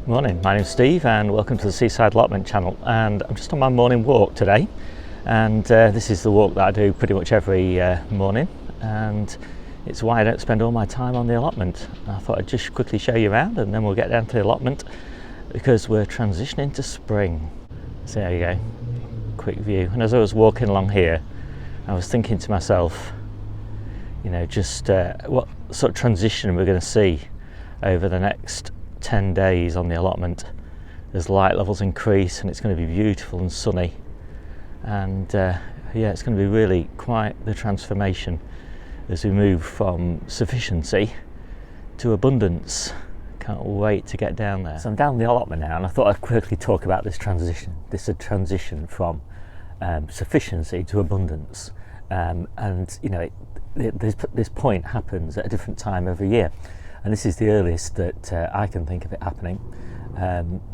Morning, my name's Steve and welcome to the Seaside Allotment channel, and I'm just on my morning walk today, and this is the walk that I do pretty much every morning, and it's why I don't spend all my time on the allotment. I thought I'd just quickly show you around and then we'll get down to the allotment because we're transitioning to spring. So there you go, quick view. And as I was walking along here I was thinking to myself, you know, just what sort of transition we're going to see over the next 10 days on the allotment as light levels increase, and it's going to be beautiful and sunny, and yeah, it's going to be really quite the transformation as we move from sufficiency to abundance. Can't wait to get down there. So I'm down the allotment now, and I thought I'd quickly talk about this transition. This is a transition from sufficiency to abundance, and you know, this point happens at a different time every year. And this is the earliest that I can think of it happening,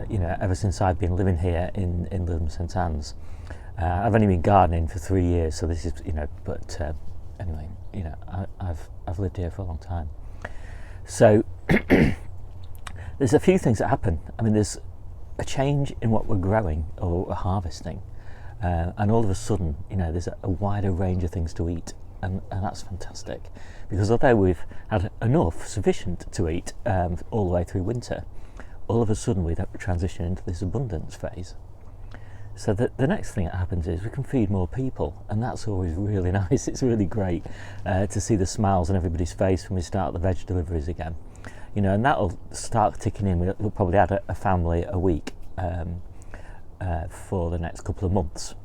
you know, ever since I've been living here in Lytham St Annes. I've only been gardening for 3 years, so this is, you know, but anyway, you know, I've lived here for a long time. So there's a few things that happen. I mean, there's a change in what we're growing or harvesting, and all of a sudden, you know, there's a wider range of things to eat. And that's fantastic, because although we've had enough, sufficient to eat all the way through winter, all of a sudden we transition into this abundance phase. So the next thing that happens is we can feed more people, and that's always really nice. It's really great to see the smiles on everybody's face when we start the veg deliveries again, you know, and that'll start ticking in. We'll probably add a family a week for the next couple of months,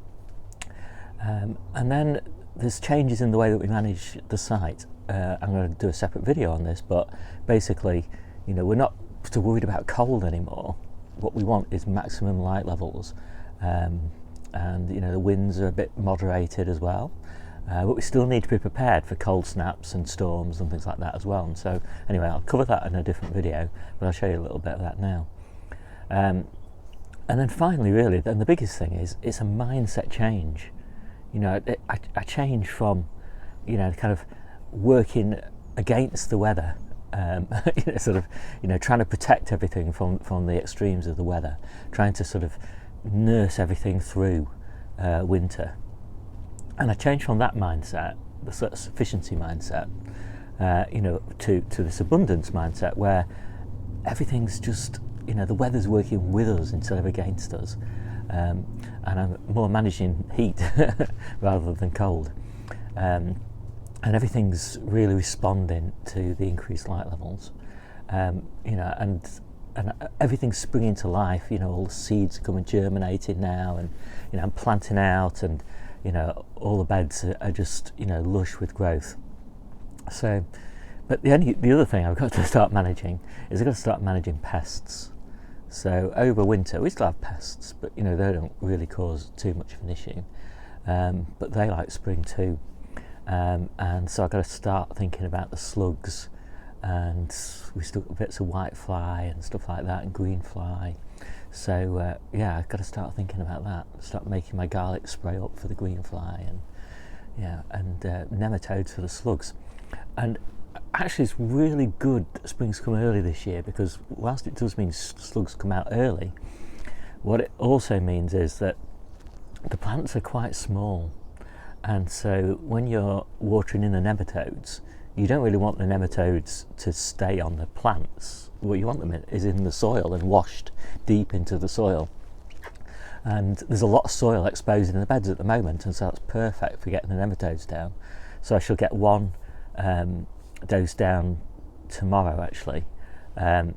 and then there's changes in the way that we manage the site. I'm going to do a separate video on this, but basically, you know, we're not so worried about cold anymore. What we want is maximum light levels, and you know, the winds are a bit moderated as well, but we still need to be prepared for cold snaps and storms and things like that as well. And so anyway, I'll cover that in a different video, but I'll show you a little bit of that now. And then finally, really, then the biggest thing is it's a mindset change. You know, I change from, you know, kind of working against the weather, you know, sort of, you know, trying to protect everything from the extremes of the weather, trying to sort of nurse everything through winter. And I change from that mindset, the sort of sufficiency mindset, you know, to this abundance mindset where everything's just, you know, the weather's working with us instead of against us. And I'm more managing heat rather than cold, and everything's really responding to the increased light levels, you know, and everything's springing to life. You know, all the seeds are coming germinated now, and you know, I'm planting out, and you know, all the beds are just, you know, lush with growth. So, but the other thing I've got to start managing is I've got to start managing pests. So over winter we still have pests, but you know, they don't really cause too much of an issue, but they like spring too, and so I've got to start thinking about the slugs, and we still got bits of white fly and stuff like that, and green fly. So yeah, I've got to start thinking about that, start making my garlic spray up for the green fly, and yeah, and nematodes for the slugs. And actually, it's really good that spring's come early this year, because whilst it does mean slugs come out early, what it also means is that the plants are quite small, and so when you're watering in the nematodes, you don't really want the nematodes to stay on the plants. What you want them in is in the soil and washed deep into the soil. And there's a lot of soil exposed in the beds at the moment, and so that's perfect for getting the nematodes down. So I shall get one dose down tomorrow actually, and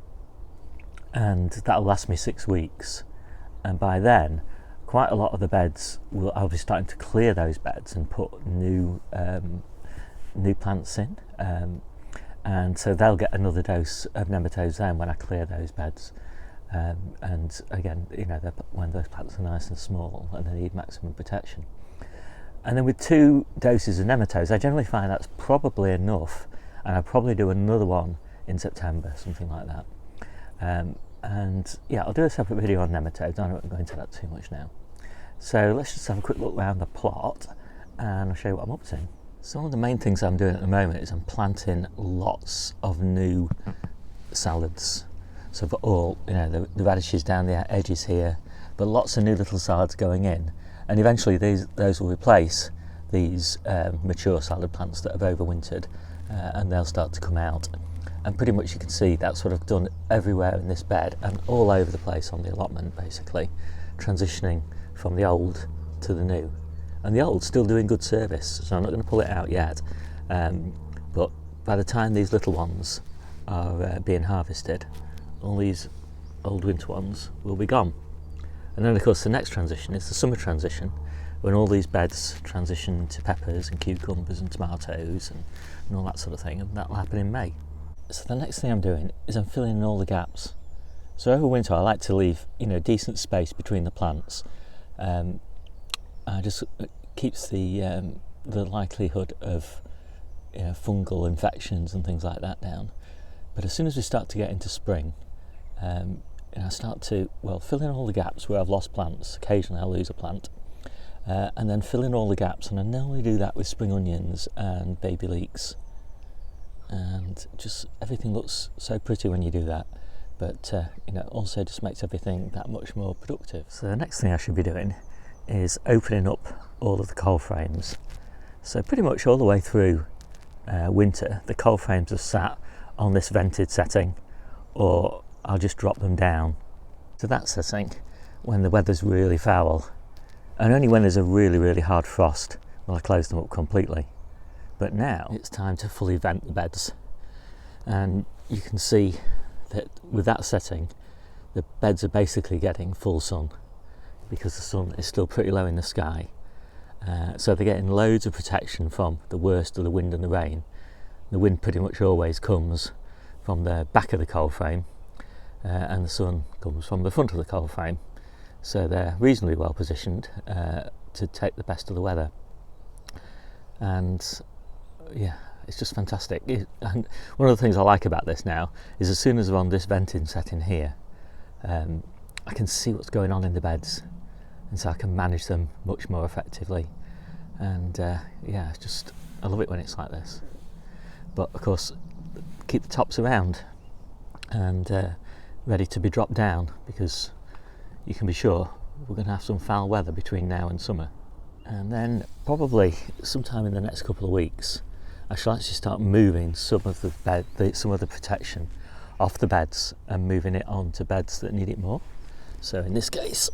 that'll last me 6 weeks, and by then quite a lot of the beds I'll be starting to clear those beds and put new plants in, and so they'll get another dose of nematodes then when I clear those beds, and again, you know, when those plants are nice and small and they need maximum protection. And then with 2 doses of nematodes, I generally find that's probably enough, and I'll probably do another one in September, something like that. And yeah, I'll do a separate video on nematodes. I don't go into that too much now. So let's just have a quick look around the plot, and I'll show you what I'm up to. So one of the main things I'm doing at the moment is I'm planting lots of new salads. So for all, the radishes down the edges here, but lots of new little salads going in, and eventually those will replace these mature salad plants that have overwintered, and they'll start to come out. And pretty much you can see that's what I've done everywhere in this bed and all over the place on the allotment, basically transitioning from the old to the new. And the old's still doing good service, so I'm not going to pull it out yet, but by the time these little ones are being harvested, all these old winter ones will be gone. And then of course the next transition is the summer transition, when all these beds transition to peppers and cucumbers and tomatoes and all that sort of thing, and that'll happen in May. So the next thing I'm doing is I'm filling in all the gaps. So over winter I like to leave decent space between the plants. I just keeps the likelihood of fungal infections and things like that down. But as soon as we start to get into spring, I start to fill in all the gaps where I've lost plants. Occasionally I'll lose a plant, and then fill in all the gaps. And I normally do that with spring onions and baby leeks, and just everything looks so pretty when you do that. But also just makes everything that much more productive. So the next thing I should be doing is opening up all of the coal frames. So pretty much all the way through winter, the coal frames are sat on this vented setting, or I'll just drop them down to that setting when the weather's really foul, and only when there's a really, really hard frost will I close them up completely. But now it's time to fully vent the beds, and you can see that with that setting the beds are basically getting full sun because the sun is still pretty low in the sky, so they're getting loads of protection from the worst of the wind and the rain. The wind pretty much always comes from the back of the coal frame, and the sun comes from the front of the coal frame, so they're reasonably well positioned to take the best of the weather. And yeah, it's just fantastic. And one of the things I like about this now is as soon as we're on this venting setting here, I can see what's going on in the beds, and so I can manage them much more effectively. And it's just, I love it when it's like this. But of course, keep the tops around and ready to be dropped down, because you can be sure we're going to have some foul weather between now and summer. And then probably sometime in the next couple of weeks I shall actually start moving some of the protection off the beds and moving it on to beds that need it more. So in this case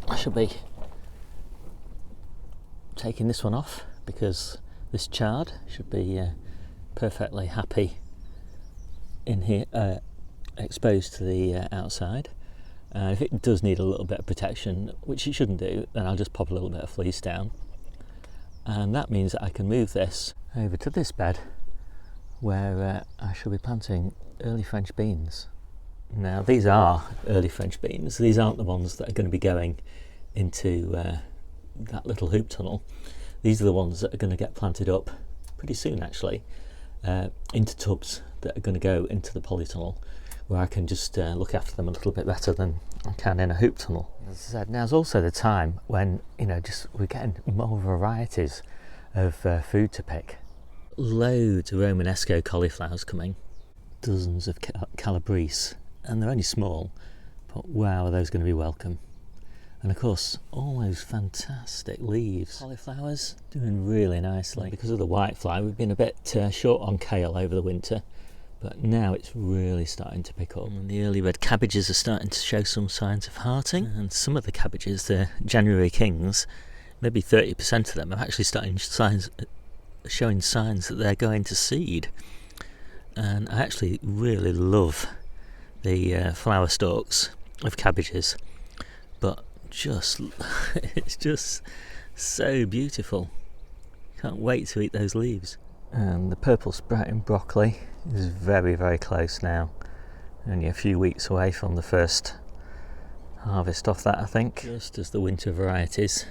I shall be taking this one off, because this chard should be perfectly happy in here, exposed to the outside. If it does need a little bit of protection, which it shouldn't do, then I'll just pop a little bit of fleece down, and that means that I can move this over to this bed where I shall be planting early French beans. Now these are early French beans. These aren't the ones that are going to be going into that little hoop tunnel. These are the ones that are going to get planted up pretty soon, actually, into tubs that are going to go into the polytunnel, where I can just look after them a little bit better than I can in a hoop tunnel. As I said, now's also the time when we're getting more varieties of food to pick. Loads of Romanesco cauliflowers coming, dozens of calabrese, and they're only small, but wow, are those going to be welcome. And of course, all those fantastic leaves. Cauliflowers doing really nicely. Because of the whitefly, we've been a bit short on kale over the winter, but now it's really starting to pick up. And the early red cabbages are starting to show some signs of hearting, and some of the cabbages, the January Kings, maybe 30% of them are actually showing signs that they're going to seed. And I actually really love the flower stalks of cabbages, but it's just so beautiful. Can't wait to eat those leaves. And the purple sprouting broccoli is very, very close now. Only a few weeks away from the first harvest off that, I think. Just as the winter varieties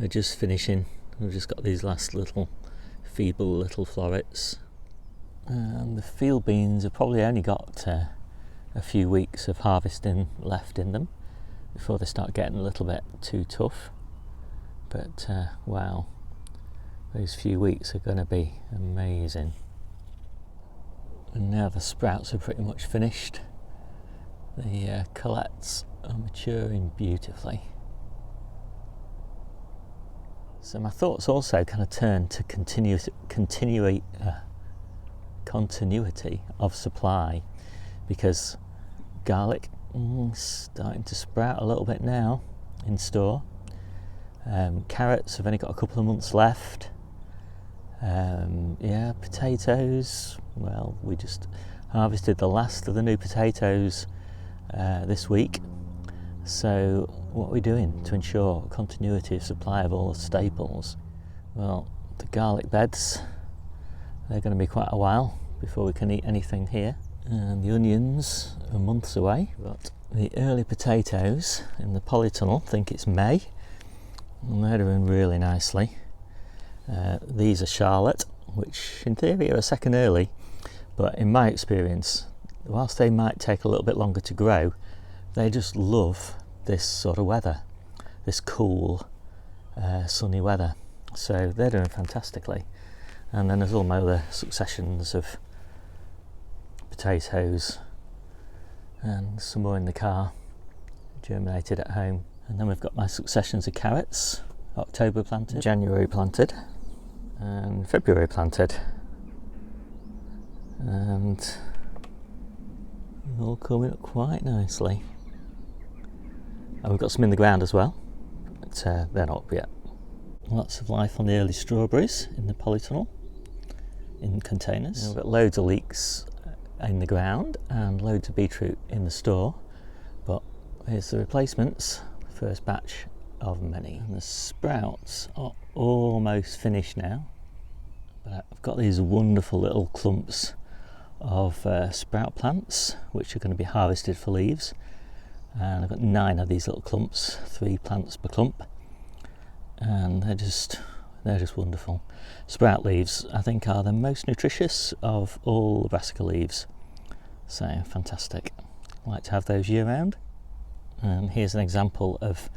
are just finishing. We've just got these last feeble little florets. And the field beans have probably only got a few weeks of harvesting left in them before they start getting a little bit too tough. But wow, those few weeks are going to be amazing. And now the sprouts are pretty much finished. The colettes are maturing beautifully. So my thoughts also kind of turn to continuity of supply, because garlic starting to sprout a little bit now in store. Carrots have only got a couple of months left. Potatoes, well, we just harvested the last of the new potatoes this week. So what are we doing to ensure continuity of supply of all the staples? Well, the garlic beds, they're going to be quite a while before we can eat anything here. And the onions are months away. But the early potatoes in the polytunnel, I think it's May, and they're doing really nicely. These are Charlotte, which in theory are a second early, but in my experience, whilst they might take a little bit longer to grow, they just love this sort of weather, this cool, sunny weather. So they're doing fantastically. And then there's all my other successions of potatoes, and some more in the car, germinated at home. And then we've got my successions of carrots, October planted, January planted, and February planted, and all coming up quite nicely. And we've got some in the ground as well, but they're not up yet. Lots of life on the early strawberries in the polytunnel, in containers. And we've got loads of leeks in the ground and loads of beetroot in the store, but here's the replacements, the first batch of many. And the sprouts are almost finished now, but I've got these wonderful little clumps of sprout plants which are going to be harvested for leaves, and I've got 9 of these little clumps, 3 plants per clump, and they're just wonderful. Sprout leaves, I think, are the most nutritious of all the brassica leaves, so fantastic. I like to have those year round. And here's an example of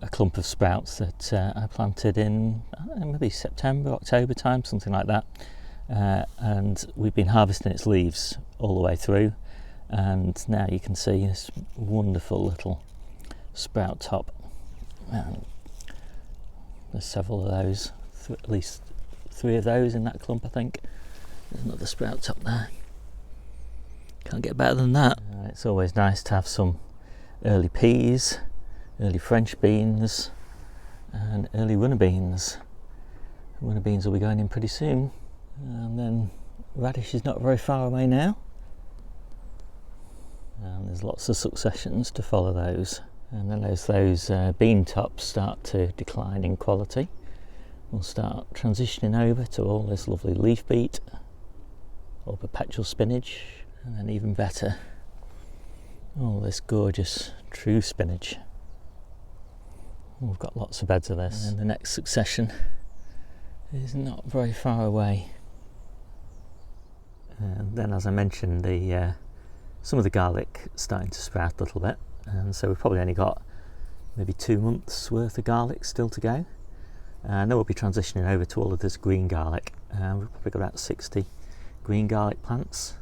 a clump of sprouts that I planted in, I don't know, maybe September, October time, something like that, and we've been harvesting its leaves all the way through, and now you can see this wonderful little sprout top. And there's several of those, at least 3 of those in that clump, I think. There's another sprout top there. Can't get better than that. It's always nice to have some early peas, early French beans, and early runner beans. Runner beans will be going in pretty soon. And then radish is not very far away now. And there's lots of successions to follow those. And then as those bean tops start to decline in quality, we'll start transitioning over to all this lovely leaf beet or perpetual spinach, and then even better, all this gorgeous true spinach. We've got lots of beds of this, and the next succession is not very far away. And then, as I mentioned, some of the garlic starting to sprout a little bit, and so we've probably only got maybe 2 months worth of garlic still to go, and then we'll be transitioning over to all of this green garlic. We've probably got about 60 green garlic plants,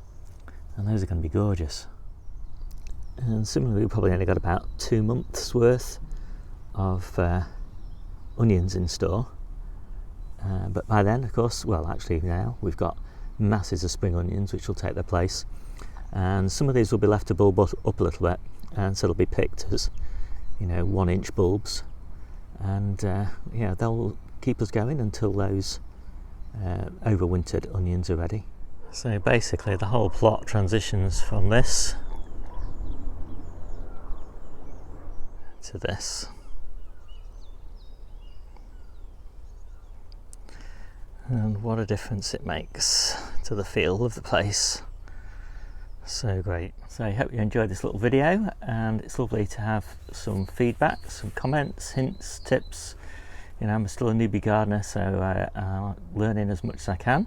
and those are going to be gorgeous. And similarly, we've probably only got about 2 months worth of onions in store, but by then, of course, well, actually now we've got masses of spring onions which will take their place, and some of these will be left to bulb up a little bit, and so they'll be picked as, 1-inch bulbs, and they'll keep us going until those overwintered onions are ready. So basically the whole plot transitions from this to this. And what a difference it makes to the feel of the place. So great. So I hope you enjoyed this little video, and it's lovely to have some feedback, some comments, hints, tips. I'm still a newbie gardener, so I'm learning as much as I can.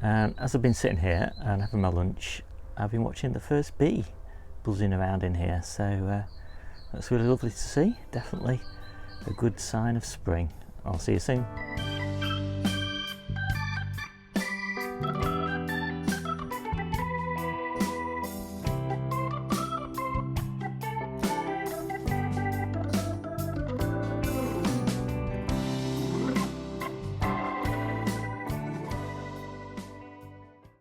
And as I've been sitting here and having my lunch, I've been watching the first bee buzzing around in here, so that's really lovely to see. Definitely a good sign of spring. I'll see you soon.